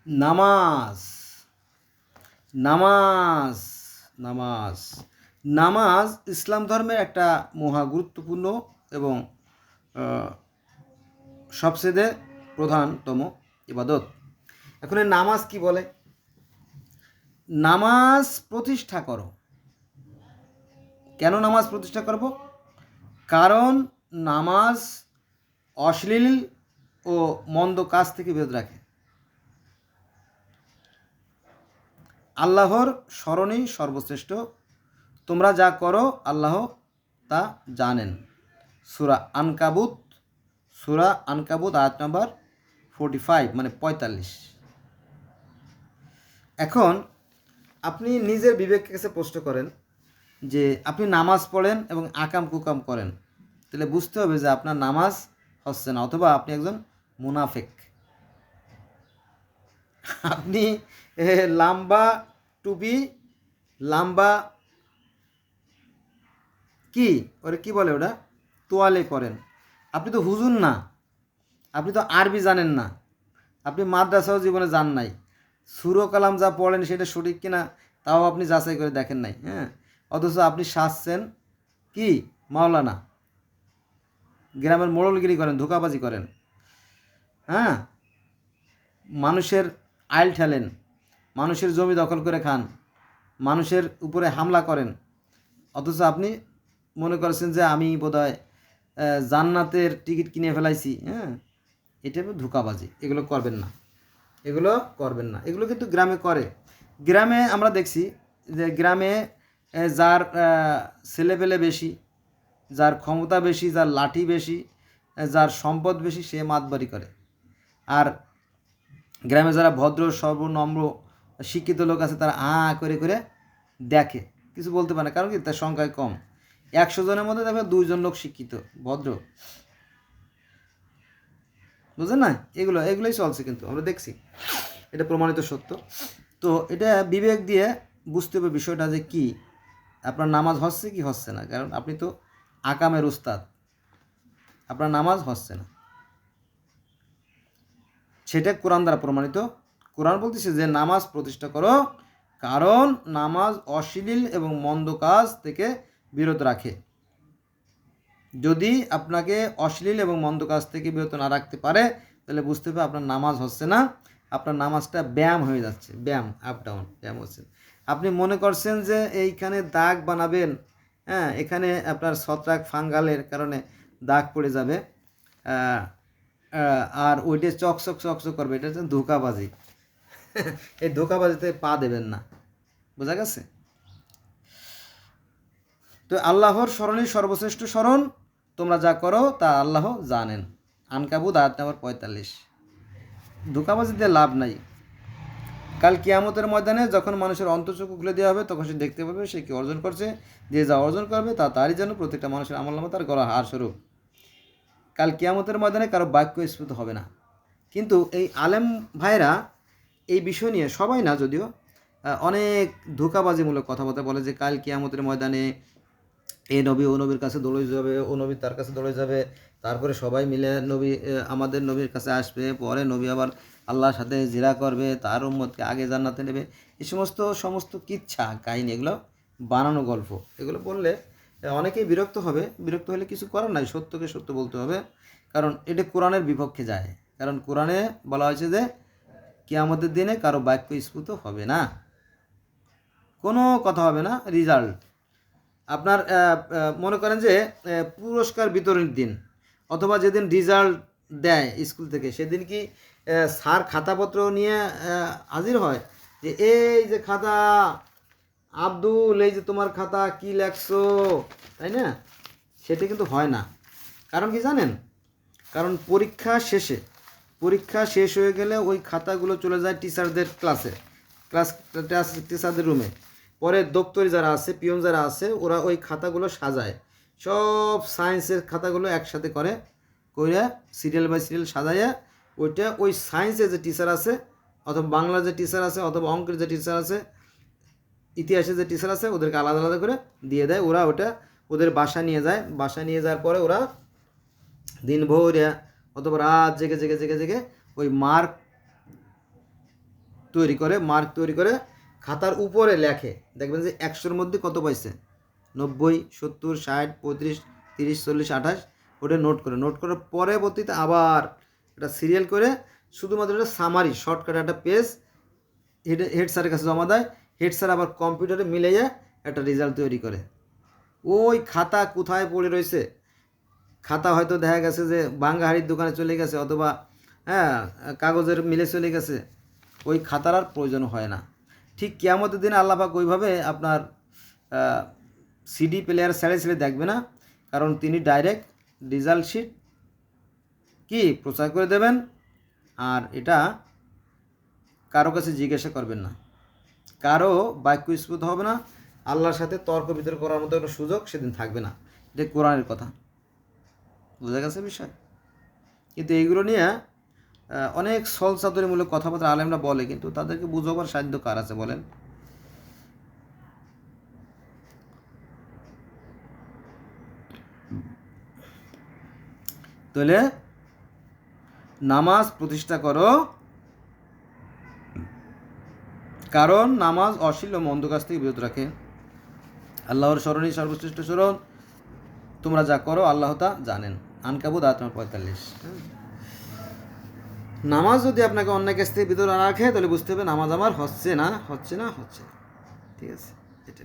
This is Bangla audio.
নামাজ নামাজ নামাজ নামাজ ইসলাম ধর্মের একটা মহা গুরুত্বপূর্ণ এবং সবচেয়ে প্রধানতম ইবাদত। এখন এই নামাজ কি বলে? নামাজ প্রতিষ্ঠা করো। কেন নামাজ প্রতিষ্ঠা করব? কারণ নামাজ অশ্লীল ও মন্দ কাজ থেকে বিরত রাখে। আল্লাহর স্মরণই সর্বশ্রেষ্ঠ। তোমরা যা করো আল্লাহ তা জানেন। সূরা আনকাবুত আয়াত নাম্বার 45 মানে 45। এখন আপনি নিজের বিবেকের কাছে প্রশ্ন করেন যে আপনি নামাজ পড়েন এবং আকাম কুকাম করেন, তাহলে বুঝতে হবে যে আপনার নামাজ হচ্ছে না, অথবা আপনি একজন মুনাফেক। আপনি লাম্বা টুপি, লাম্বা কি ওরে কি বলে ওটা, তোয়ালে করেন, আপনি তো হুজুর না, আপনি তো আরবি জানেন না, আপনি মাদ্রাসাও জীবনে যান নাই, সুরো কালাম যা পড়েন সেটা সঠিক কিনা তাও আপনি যাচাই করে দেখেন নাই। হ্যাঁ, অথচ আপনি সাজছেন কি মাওলানা, গ্রামের মোড়লগিরি করেন, ধোকাবাজি করেন। হ্যাঁ, মানুষের আইল ঠেলেন, মানুষের জমি দখল করে খান, মানুষের উপরে হামলা করেন, অথচ আপনি মনে করছেন যে আমি বোধহয় জান্নাতের টিকিট কিনে ফেলাইছি। হ্যাঁ, এটা ধোকাবাজি। এগুলো করবেন না, এগুলো করবেন না। এগুলো কিন্তু গ্রামে করে। গ্রামে আমরা দেখছি যে গ্রামে যার ছেলেপেলে বেশি, যার ক্ষমতা বেশি, যার লাঠি বেশি, যার সম্পদ বেশি, সে মাতবাড়ি করে। আর গ্রামে যারা ভদ্র সর্বনম্র শিক্ষিত লোক আছে তারা করে করে দেখে, কিছু বলতে পারে না, কারণ কি তার সংখ্যায় কম। 100 জনের মধ্যে দেখবে 2 জন লোক শিক্ষিত ভদ্র, বুঝলেন না? এগুলোই চলছে, কিন্তু আমরা দেখছি, এটা প্রমাণিত সত্য। তো এটা বিবেক দিয়ে বুঝতে হবে বিষয়টা যে কি আপনার নামাজ হচ্ছে কি হচ্ছে না। কারণ আপনি তো আকামের উস্তাদ, আপনার নামাজ হচ্ছে না, সেটা কোরআন দ্বারা প্রমাণিত। কোরআন বলতেছে যে নামাজ প্রতিষ্ঠা করো, কারণ নামাজ অশ্লীল এবং মন্দ কাজ থেকে বিরত রাখে। যদি আপনাকে অশ্লীল এবং মন্দ কাজ থেকে বিরত না রাখতে পারে, তাহলে বুঝতে হবে আপনার নামাজ হচ্ছে না, আপনার নামাজটা ব্যায়াম হয়ে যাচ্ছে, ব্যায়াম আপ ডাউন ব্যায়াম হচ্ছে। আপনি মনে করছেন যে এইখানে দাগ বানাবেন, হ্যাঁ, এখানে আপনার ছত্রাক ফাঙ্গালের কারণে দাগ পড়ে যাবে, আর ওইটা চকচক করবে, এটা হচ্ছে ধোঁকাবাজি। এই ধোঁকাবাজিতে পা দেবেন না, বোঝা গেছে? তো আল্লাহর স্মরণই সর্বশ্রেষ্ঠ স্মরণ, তোমরা যা করো তা আল্লাহ জানেন। আনকাবুত আয়াত নাম্বার 45। ধোঁকাবাজিতে লাভ নাই। কাল কিয়ামতের ময়দানে যখন মানুষের অন্তর্চক্ষু খুলে দেওয়া হবে, তখন সে দেখতে পাবে সে কি অর্জন করছে। যে যা অর্জন করবে তা তারই জন্য, প্রত্যেকটা মানুষের আমলনামা তার গলা হার স্বরূপ। কাল কিয়ামতের ময়দানে কারো বাক্য স্ফুট হবে না। কিন্তু এই আলেম ভাইরা এই বিষয় নিয়ে, সবাই না যদিও, অনেক ধোঁকাবাজিমূলক কথাবার্তা বলে যে কাল কিয়ামতের ময়দানে এ নবী ও নবীর কাছে দৌড়ে যাবে, ও নবী তার কাছে দৌড়ে যাবে, তারপরে সবাই মিলে নবী আমাদের নবীর কাছে আসবে, পরে নবী আবার আল্লাহর সাথে জিরা করবে, তার উম্মতকে আগে জান্নাতে নেবে। এই সমস্ত কিচ্ছা কাহিনী, এগুলো বানানো গল্প। এগুলো বললে অনেকেই বিরক্ত হবে, বিরক্ত হলে কিছু করার নাই, সত্যকে সত্য বলতে হবে, কারণ এটা কোরআনের বিপক্ষে যায়। কারণ কোরআনে বলা হয়েছে যে কিয়ামতের দিনে কারো বাক্য স্ফুট হবে না, কোনো কথা হবে না। রেজাল্ট আপনার মনে করেন যে পুরস্কার বিতরণের দিন, অথবা যেদিন রেজাল্ট দেয় স্কুল থেকে, সেদিন কি স্যার খাতাপত্র নিয়ে হাজির হয় যে এই যে খাতা আব্দুল, এই যে তোমার খাতা, কি লেখছো, তাই না? সেটা কিন্তু হয় না। কারণ কি জানেন? কারণ পরীক্ষা শেষ হয়ে গেলে ওই খাতাগুলো চলে যায় টিচারদের টিচারদের রুমে। পরে দপ্তরি যারা আছে, পিয়ন যারা আছে, ওরা ওই খাতাগুলো সাজায়, সব সায়েন্সের খাতাগুলো একসাথে করে সিরিয়াল বাই সিরিয়াল সাজাইয়া, ওইটা ওই সায়েন্সের যে টিচার আছে, অথবা বাংলার যে টিচার আছে, অথবা অঙ্কের যে টিচার আছে, ইতিহাসের যে টিচার আছে, ওদেরকে আলাদা আলাদা করে দিয়ে দেয়। ওরা ওটা ওদের বাসায় নিয়ে যায়। বাসায় নিয়ে যাওয়ার পরে ওরা দিন ভোর অথবা রাত জেগে ওই মার্ক তৈরি করে, মার্ক তৈরি করে খাতার উপরে লেখে। দেখবেন যে 100-র মধ্যে কত পাইছে, 90, 70, 60, 35, 30, 40, 28, ওটা নোট করার পরবর্তীতে আবার এটা সিরিয়াল করে শুধুমাত্র একটা সামারি শর্টকাট একটা পেজ হেড স্যারের কাছে জমা দেয়। হেড স্যার আবার কম্পিউটারে মিলাইয়া একটা রেজাল্ট তৈরি করে। ওই খাতা কোথায় পড়ে রয়েছে, খাতা হয়তো দেখা গেছে যে বাঙ্গাহারির দোকানে চলে গেছে, অথবা কাগজের মিলে চলে গেছে, ওই খাতার আর প্রয়োজন হয় না। ঠিক কিয়ামতের দিনে আল্লাহ পাক ওইভাবে আপনার সিডি প্লেয়ার ছেড়ে দেখবে না, কারণ তিনি ডাইরেক্ট রেজাল্ট শিট কি প্রচার করে দেবেন, আর এটা কারো কাছে জিজ্ঞাসা করবেন না, কারো বাক্য স্ফুট হবে না, আল্লাহর সাথে তর্ক বিতর্ক করার মতো কোনো সুযোগ সেদিন থাকবে না। এটা কোরআনের কথা, বোঝা গেছে বিষয়। কিন্তু এইগুলো নিয়ে অনেক ছলচাতুরিমূলক কথাবার্তা আলেমরা বলে, কিন্তু তাদেরকে বুঝাবার সাধ্য কার আছে বলেন? তাহলে নামাজ প্রতিষ্ঠা করো, কারণ নামাজ অশ্লীল ও মন্দ কাজ থেকে বিরত রাখে। আল্লাহর স্মরণই সর্বশ্রেষ্ঠ স্মরণ, তোমরা যা করো আল্লাহ তা জানেন। আনকাবুত 45। নামাজ যদি আপনাকে অন্যায় কাছ থেকে বিরত না রাখে, তাহলে বুঝতে হবে নামাজ আমার হচ্ছে না। ঠিক আছে, এটা